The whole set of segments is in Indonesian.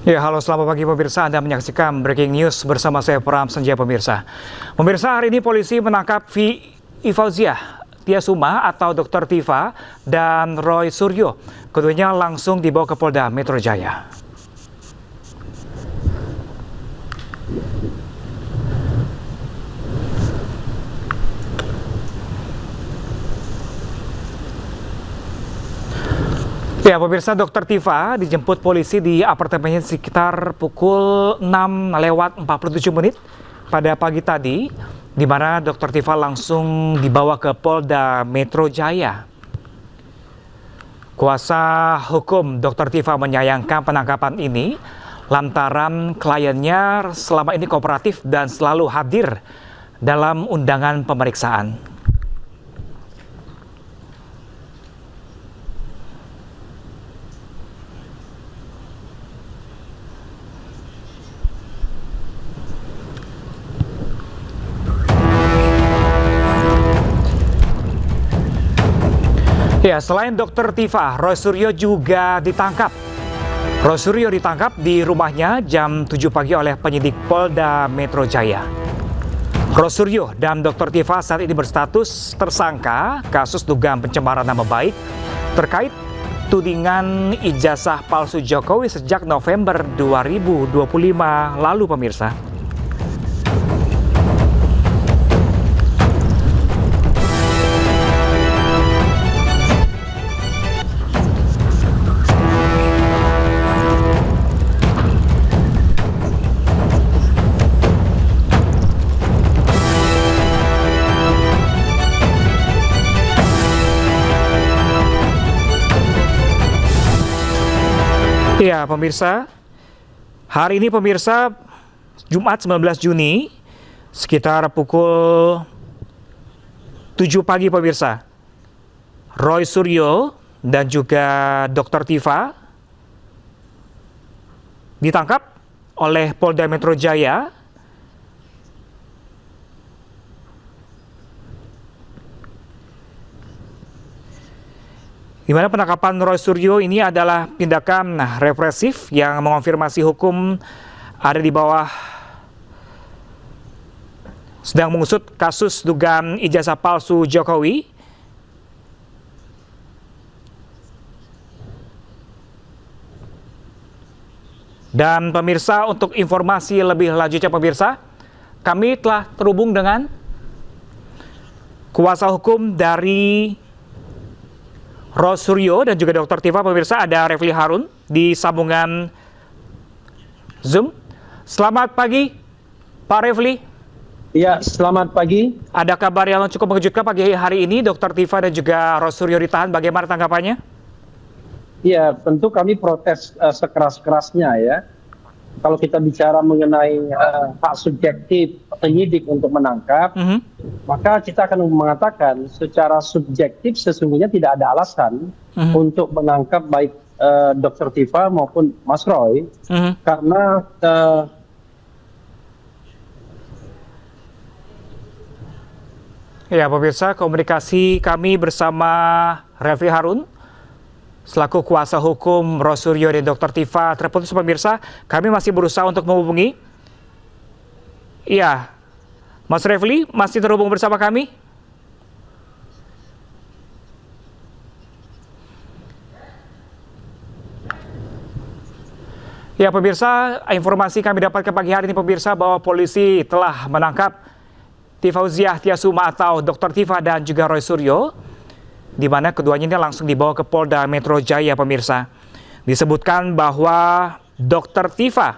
Ya, halo selamat pagi pemirsa. Anda menyaksikan Breaking News bersama saya Pram Senja pemirsa. Pemirsa, hari ini polisi menangkap Fauziah Tiasuma atau Dr. Tifa dan Roy Suryo. Keduanya langsung dibawa ke Polda Metro Jaya. Ya, pemirsa, Dr. Tifa dijemput polisi di apartemennya sekitar pukul 6:47 pada pagi tadi, di mana Dr. Tifa langsung dibawa ke Polda Metro Jaya. Kuasa hukum Dr. Tifa menyayangkan penangkapan ini lantaran kliennya selama ini kooperatif dan selalu hadir dalam undangan pemeriksaan. Ya, selain Dr. Tifa, Roy Suryo juga ditangkap. Roy Suryo ditangkap di rumahnya jam 7 pagi oleh penyidik Polda Metro Jaya. Roy Suryo dan Dr. Tifa saat ini berstatus tersangka kasus dugaan pencemaran nama baik terkait tudingan ijazah palsu Jokowi sejak November 2025 lalu, pemirsa. Ya, pemirsa, hari ini pemirsa, Jumat 19 Juni, sekitar pukul 7 pagi pemirsa, Roy Suryo dan juga Dr. Tifa ditangkap oleh Polda Metro Jaya. Di mana penangkapan Roy Suryo ini adalah tindakan represif yang mengonfirmasi hukum ada di bawah sedang mengusut kasus dugaan ijazah palsu Jokowi. Dan pemirsa, untuk informasi lebih lanjutnya pemirsa, kami telah terhubung dengan kuasa hukum dari Roy Suryo dan juga Dr. Tifa. Pemirsa, ada Refli Harun di sambungan Zoom. Selamat pagi, Pak Refli. Ya, selamat pagi. Ada kabar yang cukup mengejutkan pagi hari ini, Dr. Tifa dan juga Roy Suryo ditahan. Bagaimana tanggapannya? Ya, tentu kami protes sekeras-kerasnya ya. Kalau kita bicara mengenai hak subjektif penyidik untuk menangkap, maka kita akan mengatakan secara subjektif sesungguhnya tidak ada alasan untuk menangkap baik Dr. Tifa maupun Mas Roy, karena ya, pemirsa, komunikasi kami bersama Refli Harun selaku kuasa hukum Roy Suryo dan Dr. Tifa terputus pemirsa. Kami masih berusaha untuk menghubungi. Iya, Mas Refli masih terhubung bersama kami? Ya, pemirsa, informasi kami dapatkan pagi hari ini pemirsa bahwa polisi telah menangkap Fauziah Tiasuma atau Dr. Tifa dan juga Roy Suryo, di mana keduanya ini langsung dibawa ke Polda Metro Jaya pemirsa. Disebutkan bahwa Dr. Tifa,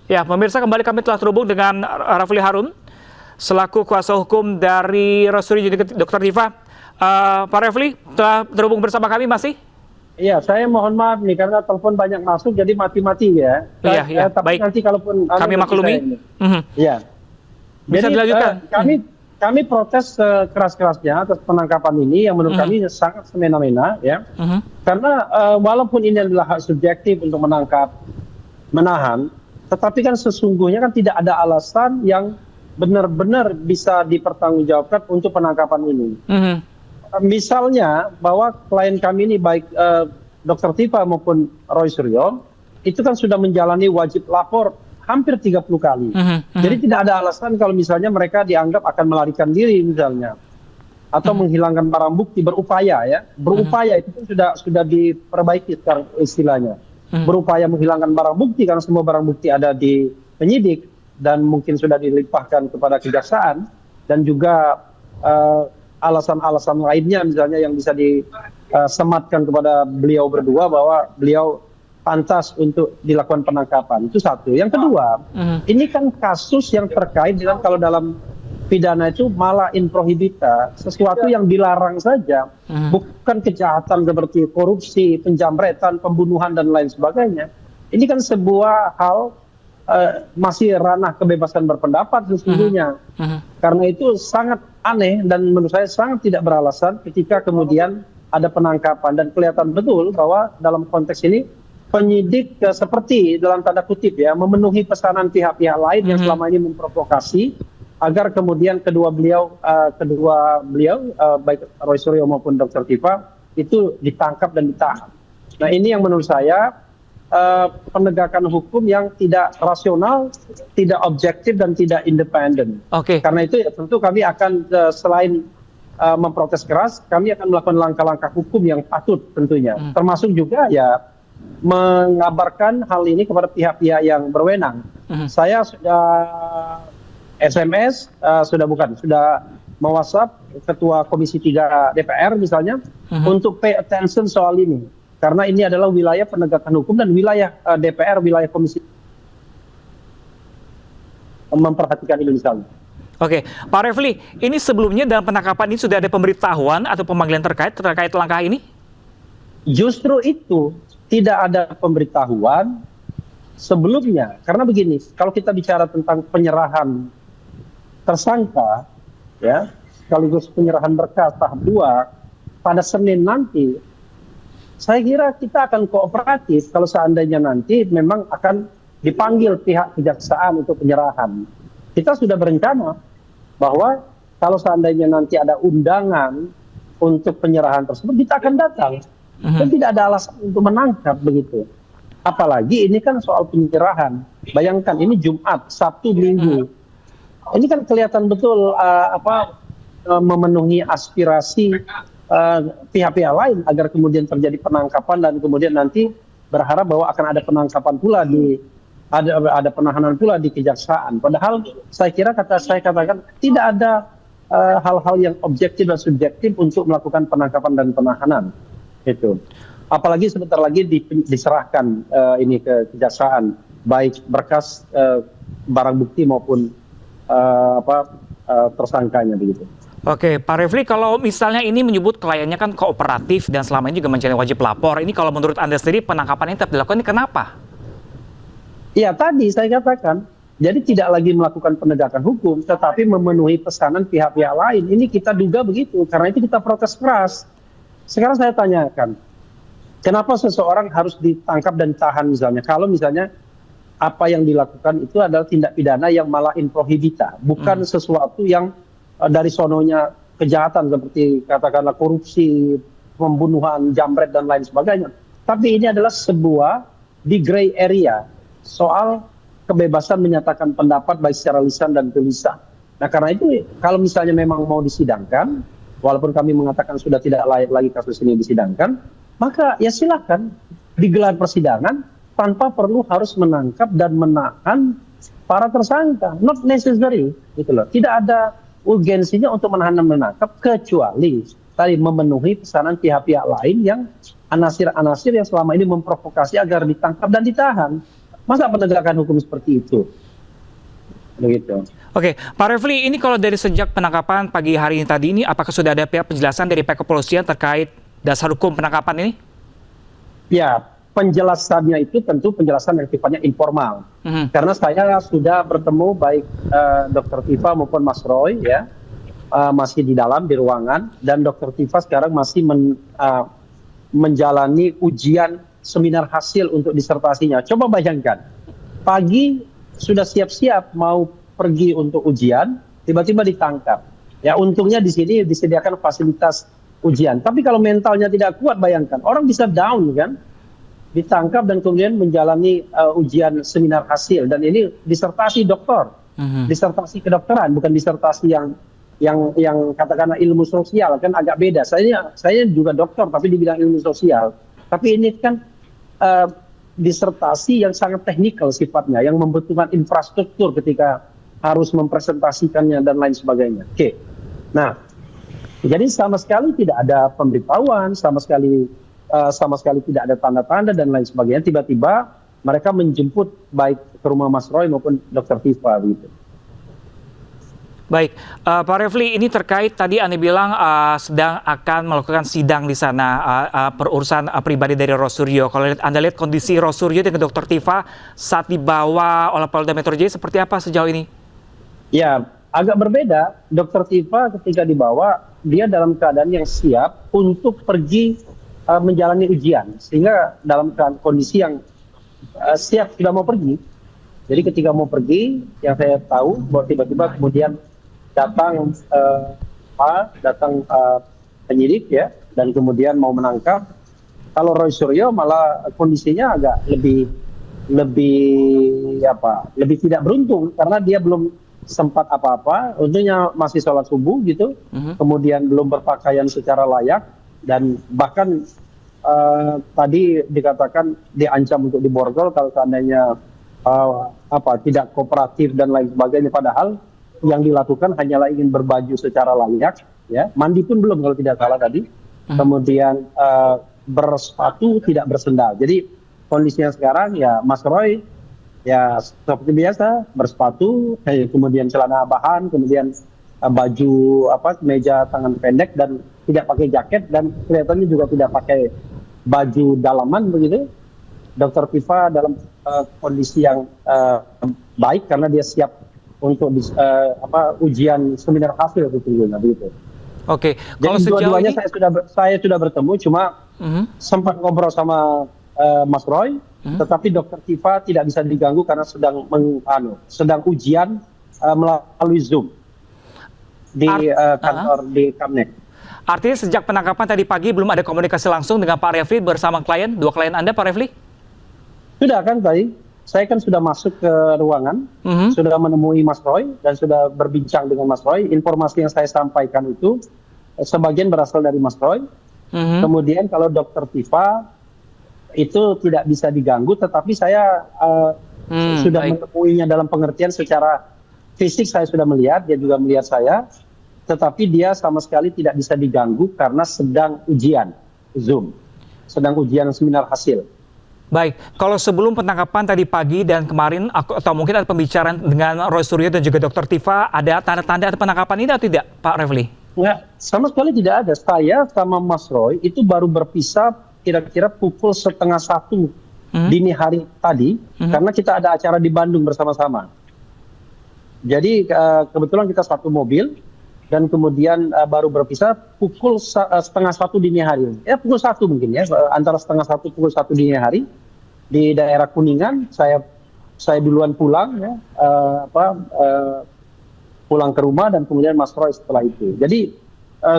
ya pemirsa, kembali kami telah terhubung dengan Refli Harun selaku kuasa hukum dari Roy Suryo dan Dr. Tifa. Pak Refli telah terhubung bersama kami masih? Iya, saya mohon maaf nih karena telepon banyak masuk jadi mati-mati ya. Iya, tapi baik. nanti kalaupun Kami maklumi. Iya. Bisa Jadi, dilanjutkan. Kami protes keras-kerasnya atas penangkapan ini yang menurut kami sangat semena-mena ya. Karena walaupun ini adalah hak subjektif untuk menahan, tetapi kan sesungguhnya kan tidak ada alasan yang benar-benar bisa dipertanggungjawabkan untuk penangkapan ini. Misalnya bahwa klien kami ini baik Dr. Tifa maupun Roy Suryo itu kan sudah menjalani wajib lapor hampir 30 kali. Jadi tidak ada alasan kalau misalnya mereka dianggap akan melarikan diri misalnya, atau menghilangkan barang bukti, berupaya ya. Berupaya itu kan sudah diperbaiki sekarang istilahnya. Berupaya menghilangkan barang bukti karena semua barang bukti ada di penyidik dan mungkin sudah dilimpahkan kepada kejaksaan, dan juga alasan-alasan lainnya misalnya yang bisa disematkan kepada beliau berdua bahwa beliau pantas untuk dilakukan penangkapan. Itu satu. Yang kedua, ini kan kasus yang terkait dengan, kalau dalam pidana itu malah in prohibita, sesuatu yang dilarang saja, bukan kejahatan seperti korupsi, penjamretan, pembunuhan dan lain sebagainya. Ini kan sebuah hal masih ranah kebebasan berpendapat sesungguhnya. Karena itu sangat aneh dan menurut saya sangat tidak beralasan ketika kemudian ada penangkapan, dan kelihatan betul bahwa dalam konteks ini penyidik seperti dalam tanda kutip ya memenuhi pesanan pihak-pihak lain yang selama ini memprovokasi agar kemudian kedua beliau baik Roy Suryo maupun Dr. Tifa itu ditangkap dan ditahan. Nah, ini yang menurut saya penegakan hukum yang tidak rasional, tidak objektif dan tidak independen. Karena itu ya tentu kami akan selain memprotes keras, kami akan melakukan langkah-langkah hukum yang patut tentunya, termasuk juga ya mengabarkan hal ini kepada pihak-pihak yang berwenang. Saya sudah SMS, sudah me-WhatsApp Ketua Komisi 3 DPR misalnya untuk pay attention soal ini. Karena ini adalah wilayah penegakan hukum dan wilayah DPR, wilayah Komisi memperhatikan ini misalnya. Pak Refli, ini sebelumnya dalam penangkapan ini sudah ada pemberitahuan atau pemanggilan terkait langkah ini? Justru itu, tidak ada pemberitahuan sebelumnya. Karena begini, kalau kita bicara tentang penyerahan tersangka, ya, sekaligus penyerahan berkas tahap 2 pada Senin nanti, saya kira kita akan kooperatif kalau seandainya nanti memang akan dipanggil pihak kejaksaan untuk penyerahan. Kita sudah berencana bahwa kalau seandainya nanti ada undangan untuk penyerahan tersebut, kita akan datang. Dan tidak ada alasan untuk menangkap begitu. Apalagi ini kan soal penyerahan. Bayangkan ini Jumat, Sabtu, Minggu. Ini kan kelihatan betul memenuhi aspirasi pihak-pihak lain agar kemudian terjadi penangkapan dan kemudian nanti berharap bahwa akan ada penangkapan pula ada penahanan pula di kejaksaan. Padahal saya katakan tidak ada hal-hal yang objektif dan subjektif untuk melakukan penangkapan dan penahanan. Itu. Apalagi sebentar lagi diserahkan ini ke kejaksaan, baik berkas barang bukti maupun tersangkanya begitu. Pak Refli, kalau misalnya ini menyebut kliennya kan kooperatif dan selama ini juga menjalani wajib lapor, ini kalau menurut Anda sendiri penangkapan ini tetap dilakukan, ini kenapa? Ya tadi saya katakan, jadi tidak lagi melakukan penegakan hukum, tetapi memenuhi pesanan pihak-pihak lain. Ini kita duga begitu, karena itu kita protes keras. Sekarang saya tanyakan, kenapa seseorang harus ditangkap dan ditahan misalnya? Kalau misalnya apa yang dilakukan itu adalah tindak pidana yang malah in prohibita, bukan sesuatu yang dari sononya kejahatan seperti katakanlah korupsi, pembunuhan, jambret dan lain sebagainya. Tapi ini adalah sebuah di gray area soal kebebasan menyatakan pendapat baik secara lisan dan tulisan. Nah karena itu kalau misalnya memang mau disidangkan, walaupun kami mengatakan sudah tidak layak lagi kasus ini disidangkan, maka ya silakan digelar persidangan tanpa perlu harus menangkap dan menahan para tersangka. Not necessary, gitu loh. Tidak ada urgensinya untuk menahan dan menangkap kecuali tadi memenuhi pesanan pihak-pihak lain yang anasir-anasir yang selama ini memprovokasi agar ditangkap dan ditahan. Masa penegakan hukum seperti itu? Begitu. Pak Refli, ini kalau dari sejak penangkapan pagi hari ini tadi ini, apakah sudah ada pihak penjelasan dari pihak kepolisian terkait dasar hukum penangkapan ini? Ya, penjelasannya itu tentu penjelasan yang sifatnya informal. Karena saya sudah bertemu baik Dr. Tifa maupun Mas Roy, ya, masih di dalam di ruangan, dan Dr. Tifa sekarang masih menjalani ujian seminar hasil untuk disertasinya. Coba bayangkan, pagi sudah siap-siap mau pergi untuk ujian, tiba-tiba ditangkap. Ya untungnya di sini disediakan fasilitas ujian. Tapi kalau mentalnya tidak kuat, bayangkan orang bisa down kan, ditangkap dan kemudian menjalani ujian seminar hasil, dan ini disertasi doktor, disertasi kedokteran, bukan disertasi yang katakanlah ilmu sosial, kan agak beda. Saya juga dokter tapi di bidang ilmu sosial. Tapi ini kan disertasi yang sangat teknikal sifatnya, yang membutuhkan infrastruktur ketika harus mempresentasikannya dan lain sebagainya. Oke. Nah, jadi sama sekali tidak ada pemberitahuan, sama sekali tidak ada tanda-tanda dan lain sebagainya. Tiba-tiba mereka menjemput baik ke rumah Mas Roy maupun Dr. Tifa begitu. Baik, Pak Refli, ini terkait tadi Anda bilang sedang akan melakukan sidang di sana perurusan pribadi dari Rosuryo. Kalau Anda lihat kondisi Rosuryo dengan Dr. Tifa saat dibawa oleh Polda Metro Jaya seperti apa sejauh ini? Ya, agak berbeda. Dr. Tifa ketika dibawa, dia dalam keadaan yang siap untuk pergi menjalani ujian, sehingga dalam kondisi yang siap sudah mau pergi. Jadi ketika mau pergi, yang saya tahu bahwa tiba-tiba kemudian datang penyidik ya, dan kemudian mau menangkap. Kalau Roy Suryo malah kondisinya agak lebih tidak beruntung, karena dia belum sempat apa-apa, untungnya masih sholat subuh gitu, kemudian belum berpakaian secara layak, dan bahkan tadi dikatakan diancam untuk diborgol kalau seandainya tidak kooperatif dan lain sebagainya, padahal yang dilakukan hanyalah ingin berbaju secara layak, ya, mandi pun belum kalau tidak salah tadi, kemudian bersepatu tidak bersendal. Jadi kondisinya sekarang ya Mas Roy ya seperti biasa bersepatu, kemudian celana bahan, kemudian baju kemeja tangan pendek dan tidak pakai jaket, dan kelihatannya juga tidak pakai baju dalaman begitu. Dr. Tifa dalam kondisi yang baik karena dia siap untuk ujian seminar hasil begitu. Oke, kalau sejauh ini saya sudah bertemu, cuma sempat ngobrol sama Mas Roy, tetapi Dr. Tifa tidak bisa diganggu karena sedang ujian melalui Zoom di kantor di Kamnek. Artinya sejak penangkapan tadi pagi belum ada komunikasi langsung dengan Pak Refli bersama dua klien Anda, Pak Refli? Sudah kan tadi. Saya kan sudah masuk ke ruangan, sudah menemui Mas Roy dan sudah berbincang dengan Mas Roy. Informasi yang saya sampaikan itu sebagian berasal dari Mas Roy. Kemudian kalau Dr. Tifa itu tidak bisa diganggu, tetapi saya sudah menemuinya dalam pengertian secara fisik, saya sudah melihat, dia juga melihat saya, tetapi dia sama sekali tidak bisa diganggu karena sedang ujian Zoom, sedang ujian seminar hasil. Baik, kalau sebelum penangkapan tadi pagi dan kemarin, atau mungkin ada pembicaraan dengan Roy Suryo dan juga Dr. Tifa, ada tanda-tanda penangkapan ini atau tidak, Pak Refli? Enggak, sama sekali tidak ada. Saya sama Mas Roy itu baru berpisah kira-kira pukul 12:30 dini hari tadi, karena kita ada acara di Bandung bersama-sama. Jadi kebetulan kita satu mobil, dan kemudian baru berpisah pukul 12:30 dini hari. Ya pukul 1 mungkin ya, antara 12:30 pukul 1 dini hari di daerah Kuningan. Saya duluan pulang ya, pulang ke rumah, dan kemudian Mas Roy setelah itu. Jadi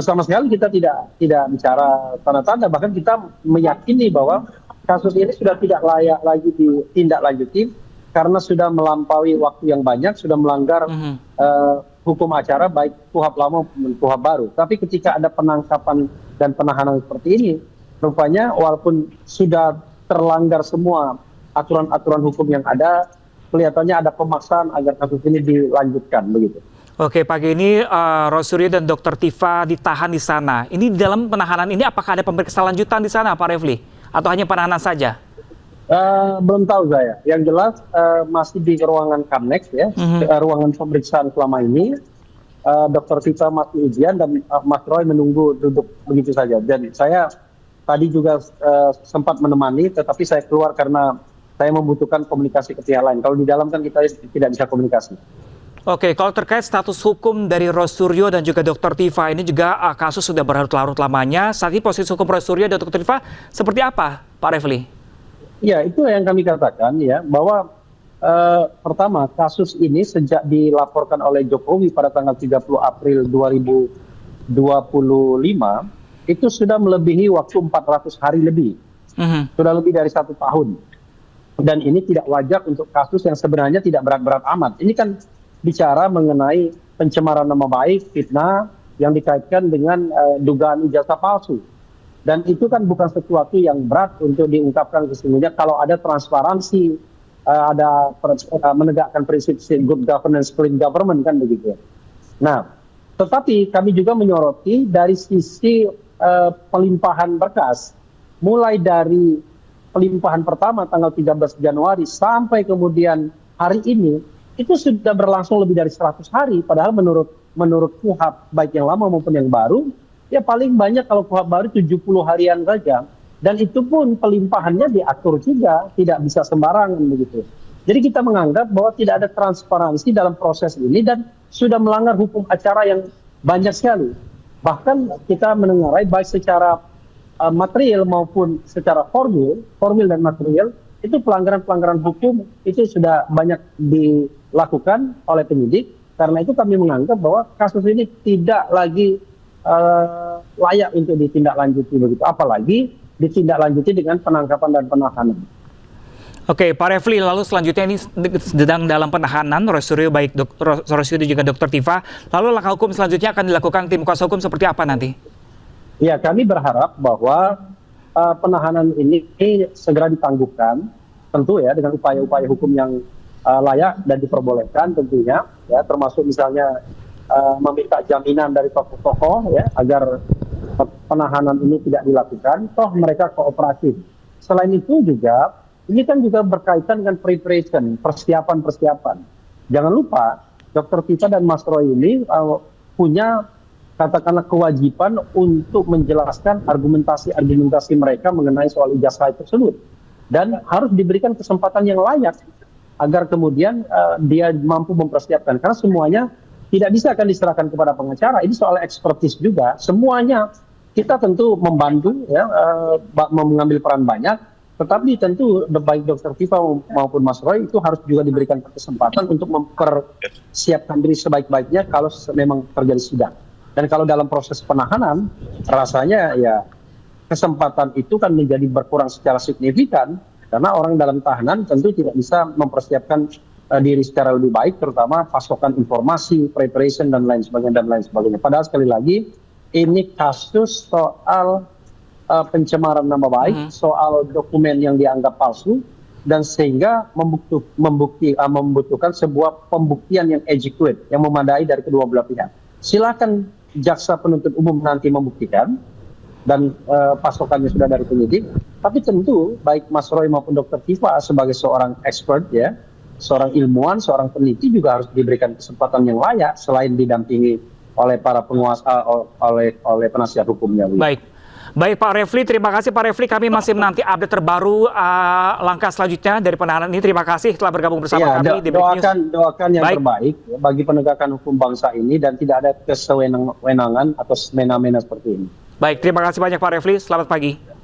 sama sekali kita tidak bicara tanda-tanda, bahkan kita meyakini bahwa kasus ini sudah tidak layak lagi ditindaklanjuti karena sudah melampaui waktu yang banyak, sudah melanggar hukum acara baik KUHP lama maupun KUHP baru. Tapi ketika ada penangkapan dan penahanan seperti ini, rupanya walaupun sudah terlanggar semua aturan-aturan hukum yang ada, kelihatannya ada pemaksaan agar kasus ini dilanjutkan begitu. Oke, pagi ini Roy Suryo dan Dr. Tifa ditahan di sana. Ini di dalam penahanan ini apakah ada pemeriksaan lanjutan di sana, Pak Refli? Atau hanya penahanan saja? Belum tahu saya. Yang jelas masih di ruangan Kamnek ya, ruangan pemeriksaan selama ini. Dr. Tifa masih ujian dan Mas Roy menunggu duduk begitu saja. Dan saya tadi juga sempat menemani, tetapi saya keluar karena saya membutuhkan komunikasi ke pihak lain. Kalau di dalam kan kita tidak bisa komunikasi. Oke, kalau terkait status hukum dari Roy Suryo dan juga Dr. Tifa ini juga kasus sudah berlarut-larut lamanya. Saat ini posisi hukum Roy Suryo dan Dr. Tifa seperti apa, Pak Refli? Ya, itu yang kami katakan ya, bahwa pertama kasus ini sejak dilaporkan oleh Jokowi pada tanggal 30 April 2025 itu sudah melebihi waktu 400 hari lebih. Sudah lebih dari 1 tahun. Dan ini tidak wajar untuk kasus yang sebenarnya tidak berat-berat amat. Ini kan bicara mengenai pencemaran nama baik, fitnah, yang dikaitkan dengan dugaan ijazah palsu. Dan itu kan bukan sesuatu yang berat untuk diungkapkan sesungguhnya kalau ada transparansi, ada menegakkan prinsip good governance, clean government kan begitu. Nah, tetapi kami juga menyoroti dari sisi pelimpahan berkas, mulai dari pelimpahan pertama tanggal 13 Januari sampai kemudian hari ini, itu sudah berlangsung lebih dari 100 hari, padahal menurut KUHP baik yang lama maupun yang baru, ya paling banyak kalau KUHP baru 70 harian saja. Dan itu pun pelimpahannya diatur juga, tidak bisa sembarangan begitu. Jadi kita menganggap bahwa tidak ada transparansi dalam proses ini dan sudah melanggar hukum acara yang banyak sekali. Bahkan kita menengarai baik secara material maupun secara formil dan material, itu pelanggaran-pelanggaran hukum itu sudah banyak dilakukan oleh penyidik. Karena itu kami menganggap bahwa kasus ini tidak lagi layak untuk ditindaklanjuti begitu, apalagi ditindaklanjuti dengan penangkapan dan penahanan. Oke, Pak Refli, lalu selanjutnya ini sedang dalam penahanan Roy Suryo, baik Roy Suryo dan juga Dr. Tifa. Lalu langkah hukum selanjutnya akan dilakukan tim kuasa hukum seperti apa nanti? Ya, kami berharap bahwa penahanan ini segera ditangguhkan, tentu ya dengan upaya-upaya hukum yang layak dan diperbolehkan tentunya, ya termasuk misalnya meminta jaminan dari tokoh-tokoh ya agar penahanan ini tidak dilakukan, toh mereka kooperatif. Selain itu juga, ini kan juga berkaitan dengan preparation, persiapan. Jangan lupa, Dr. Tifa dan Mas Roy ini punya katakanlah kewajiban untuk menjelaskan argumentasi mereka mengenai soal ijazah tersebut. Dan harus diberikan kesempatan yang layak agar kemudian dia mampu mempersiapkan. Karena semuanya tidak bisa akan diserahkan kepada pengacara. Ini soal ekspertis juga. Semuanya kita tentu membantu, ya, mengambil peran banyak. Tetapi tentu baik Dr. Tifa maupun Mas Roy itu harus juga diberikan kesempatan untuk mempersiapkan diri sebaik-baiknya kalau memang terjadi sidang. Dan kalau dalam proses penahanan, rasanya ya kesempatan itu kan menjadi berkurang secara signifikan. Karena orang dalam tahanan tentu tidak bisa mempersiapkan diri secara lebih baik, terutama pasokan informasi, preparation, dan lain sebagainya. Padahal sekali lagi, ini kasus soal pencemaran nama baik, soal dokumen yang dianggap palsu, dan sehingga membutuhkan sebuah pembuktian yang adequate, yang memadai dari kedua belah pihak. Silakan jaksa penuntut umum nanti membuktikan, dan pasokannya sudah dari penyidik, tapi tentu baik Mas Roy maupun Dr. Tifa sebagai seorang expert, ya, seorang ilmuwan, seorang peneliti juga harus diberikan kesempatan yang layak selain didampingi oleh para penguasa, oleh penasihat hukumnya. Baik Pak Refli, terima kasih Pak Refli. Kami masih menanti update terbaru langkah selanjutnya dari penahanan ini. Terima kasih telah bergabung bersama kami di Breaking News. Doakan yang terbaik bagi penegakan hukum bangsa ini dan tidak ada kesewenang-wenangan atau semena-mena seperti ini. Baik, terima kasih banyak Pak Refli. Selamat pagi.